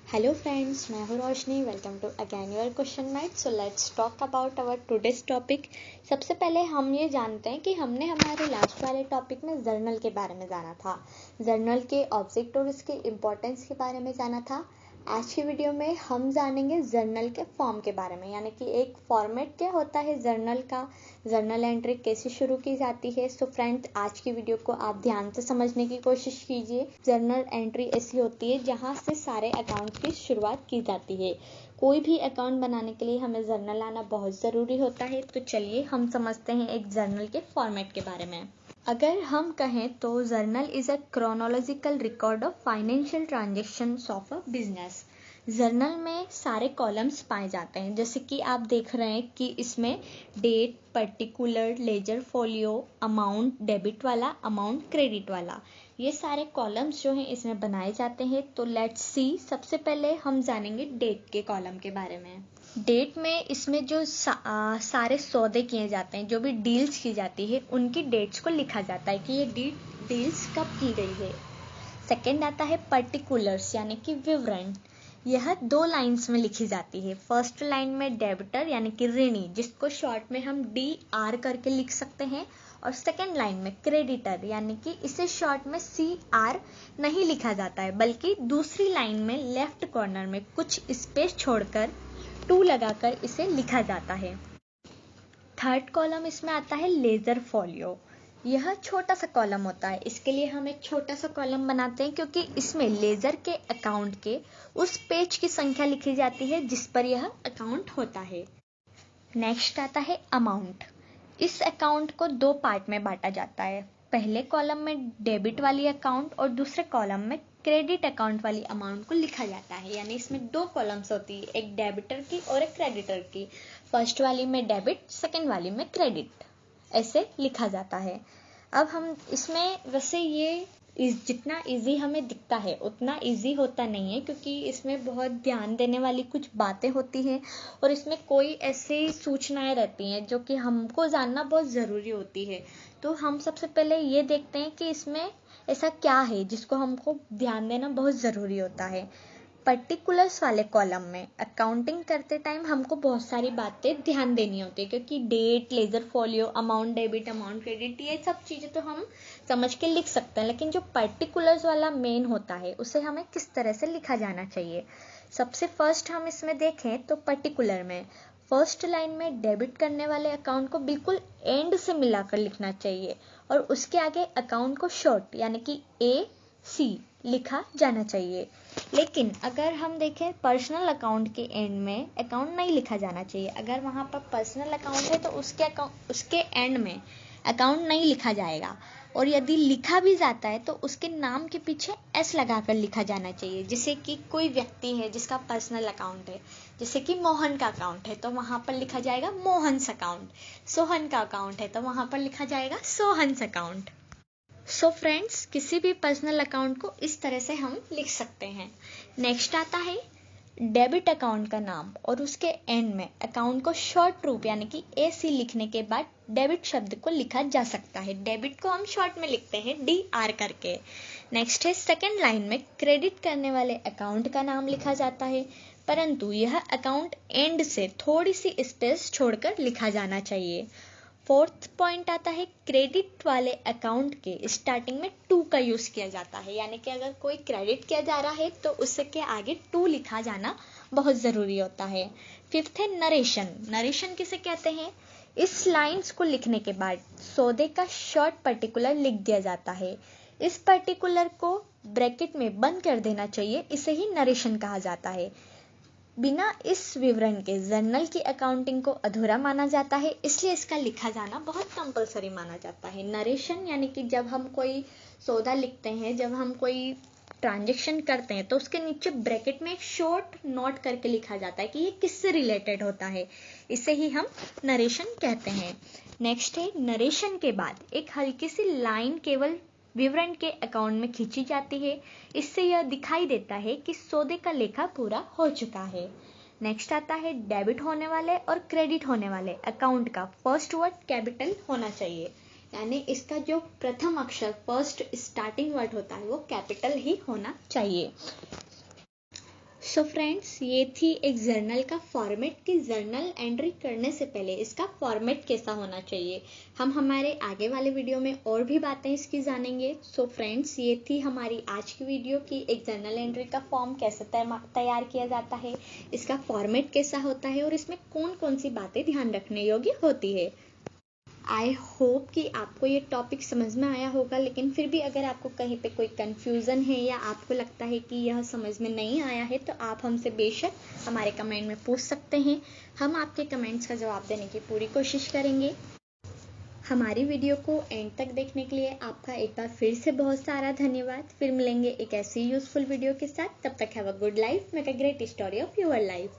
Hello friends, मैं हूँ Roshni. Welcome to again your question math. So let's talk about our today's topic. सबसे पहले हम ये जानते हैं कि हमने हमारे लास्ट वाले टॉपिक में जर्नल के बारे में जाना था, जर्नल के ऑब्जेक्ट और उसके इम्पोर्टेंस के बारे में जाना था। आज की वीडियो में हम जानेंगे जर्नल के फॉर्म के बारे में, यानी कि एक फॉर्मेट क्या होता है जर्नल का, जर्नल एंट्री कैसे शुरू की जाती है। सो फ्रेंड्स, आज की वीडियो को आप ध्यान से समझने की कोशिश कीजिए। जर्नल एंट्री ऐसी होती है जहां से सारे अकाउंट की शुरुआत की जाती है। कोई भी अकाउंट बनाने के लिए हमें जर्नल आना बहुत ज़रूरी होता है। तो चलिए हम समझते हैं एक जर्नल के फॉर्मेट के बारे में। अगर हम कहें तो journal is a chronological record of financial transactions of a business. Journal में सारे कॉलम्स पाए जाते हैं, जैसे कि आप देख रहे हैं कि इसमें date, particular, ledger folio, amount debit वाला, अमाउंट क्रेडिट वाला, ये सारे कॉलम्स जो हैं इसमें बनाए जाते हैं। तो लेट्स सी, सबसे पहले हम जानेंगे डेट के कॉलम के बारे में। डेट में इसमें जो सारे सौदे किए जाते हैं, जो भी डील्स की जाती है, उनकी डेट्स को लिखा जाता है कि ये डील्स कब की गई है। सेकंड आता है पर्टिकुलर्स, यानी कि विवरण। यह 2 लाइन्स में लिखी जाती है। फर्स्ट लाइन में डेबिटर यानी कि ऋणी, जिसको शॉर्ट में हम DR करके लिख सकते हैं, और सेकंड लाइन में क्रेडिटर, यानी कि इसे शॉर्ट में CR नहीं लिखा जाता है, बल्कि दूसरी लाइन में लेफ्ट कॉर्नर में कुछ स्पेस छोड़कर 2 लगाकर इसे लिखा जाता है। थर्ड कॉलम इसमें आता है लेजर फोलियो। यह छोटा सा कॉलम होता है। इसके लिए हम एक छोटा सा कॉलम बनाते हैं क्योंकि इसमें लेजर के अकाउंट के उस पेज की संख्या लिखी जाती है जिस पर यह अकाउंट होता है। नेक्स्ट आता है अमाउंट। इस अकाउंट को 2 पार्ट में बांटा जाता है। पहले कॉलम में डेबिट वाली अकाउंट और दूसरे कॉलम में क्रेडिट अकाउंट वाली अमाउंट को लिखा जाता है। यानी इसमें 2 कॉलम्स होती है, एक डेबिटर की और एक क्रेडिटर की। फर्स्ट वाली में डेबिट, सेकंड वाली में क्रेडिट, ऐसे लिखा जाता है। अब हम इसमें वैसे ये जितना इजी हमें दिखता है उतना इजी होता नहीं है, क्योंकि इसमें बहुत ध्यान देने वाली कुछ बातें होती हैं और इसमें कोई ऐसी सूचनाएं रहती हैं जो कि हमको जानना बहुत ज़रूरी होती है। तो हम सबसे पहले ये देखते हैं कि इसमें ऐसा क्या है जिसको हमको ध्यान देना बहुत ज़रूरी होता है। पर्टिकुलर्स वाले कॉलम में अकाउंटिंग करते टाइम हमको बहुत सारी बातें ध्यान देनी होती है, क्योंकि date, ledger folio, amount debit, amount credit, ये सब चीज़ें तो हम समझ के लिख सकते हैं, लेकिन जो पर्टिकुलर्स वाला मेन होता है उसे हमें किस तरह से लिखा जाना चाहिए। सबसे फर्स्ट हम इसमें देखें तो पर्टिकुलर में फर्स्ट लाइन में डेबिट करने वाले अकाउंट को बिल्कुल एंड से मिलाकर लिखना चाहिए और उसके आगे अकाउंट को शॉर्ट यानी कि AC लिखा जाना चाहिए। लेकिन अगर हम देखें पर्सनल अकाउंट के एंड में अकाउंट नहीं लिखा जाना चाहिए। अगर वहाँ पर पर्सनल अकाउंट है तो उसके एंड में अकाउंट नहीं लिखा जाएगा, और यदि लिखा भी जाता है तो उसके नाम के पीछे S लगाकर लिखा जाना चाहिए। जैसे कि कोई व्यक्ति है जिसका पर्सनल अकाउंट है, जैसे कि मोहन का अकाउंट है तो वहाँ पर लिखा जाएगा मोहन्स अकाउंट। सोहन का अकाउंट है तो वहाँ पर लिखा जाएगा सोहन्स अकाउंट। सो फ्रेंड्स, किसी भी पर्सनल अकाउंट को इस तरह से हम लिख सकते हैं। नेक्स्ट आता है डेबिट अकाउंट का नाम और उसके एंड में अकाउंट को शॉर्ट रूप यानी कि AC लिखने के बाद डेबिट शब्द को लिखा जा सकता है। डेबिट को हम शॉर्ट में लिखते हैं DR करके। नेक्स्ट है सेकंड लाइन में क्रेडिट करने वाले अकाउंट का नाम लिखा जाता है, परंतु यह अकाउंट एंड से थोड़ी सी स्पेस छोड़कर लिखा जाना चाहिए। फोर्थ पॉइंट आता है क्रेडिट वाले अकाउंट के स्टार्टिंग में 2 का यूज़ किया जाता है, यानी कि अगर कोई क्रेडिट किया जा रहा है तो उसके आगे 2 लिखा जाना बहुत ज़रूरी होता है। फिफ्थ है नरेशन। नरेशन किसे कहते हैं? इस लाइंस को लिखने के बाद सौदे का शॉर्ट पर्टिकुलर लिख दिया जाता है। इस पर्टिकुलर को ब्रैकेट में बंद कर देना चाहिए, इसे ही नरेशन कहा जाता है। बिना इस विवरण के जर्नल की अकाउंटिंग को अधूरा माना जाता है, इसलिए इसका लिखा जाना बहुत कंपलसरी माना जाता है। नरेशन यानी कि जब हम कोई सौदा लिखते हैं, जब हम कोई ट्रांजेक्शन करते हैं तो उसके नीचे ब्रैकेट में एक शॉर्ट नोट करके लिखा जाता है कि ये किससे रिलेटेड होता है, इसे ही हम नरेशन कहते हैं। नेक्स्ट है नरेशन के बाद एक हल्की सी लाइन केवल विवरण के अकाउंट में खींची जाती है। इससे यह दिखाई देता है कि सौदे का लेखा पूरा हो चुका है। नेक्स्ट आता है डेबिट होने वाले और क्रेडिट होने वाले अकाउंट का फर्स्ट वर्ड कैपिटल होना चाहिए, यानी इसका जो प्रथम अक्षर फर्स्ट स्टार्टिंग वर्ड होता है वो कैपिटल ही होना चाहिए। सो फ्रेंड्स, ये थी एक जर्नल का फॉर्मेट कि जर्नल एंट्री करने से पहले इसका फॉर्मेट कैसा होना चाहिए। हम हमारे आगे वाले वीडियो में और भी बातें इसकी जानेंगे। सो फ्रेंड्स, ये थी हमारी आज की वीडियो कि एक जर्नल एंट्री का फॉर्म कैसे तैयार किया जाता है, इसका फॉर्मेट कैसा होता है और इसमें कौन कौन सी बातें ध्यान रखने योग्य होती है। आई होप कि आपको ये टॉपिक समझ में आया होगा, लेकिन फिर भी अगर आपको कहीं पे कोई कंफ्यूजन है या आपको लगता है कि यह समझ में नहीं आया है तो आप हमसे बेशक हमारे कमेंट में पूछ सकते हैं। हम आपके कमेंट्स का जवाब देने की पूरी कोशिश करेंगे। हमारी वीडियो को एंड तक देखने के लिए आपका एक बार फिर से बहुत सारा धन्यवाद। फिर मिलेंगे एक ऐसी यूजफुल वीडियो के साथ। तब तक have a good life, make a great story of your life.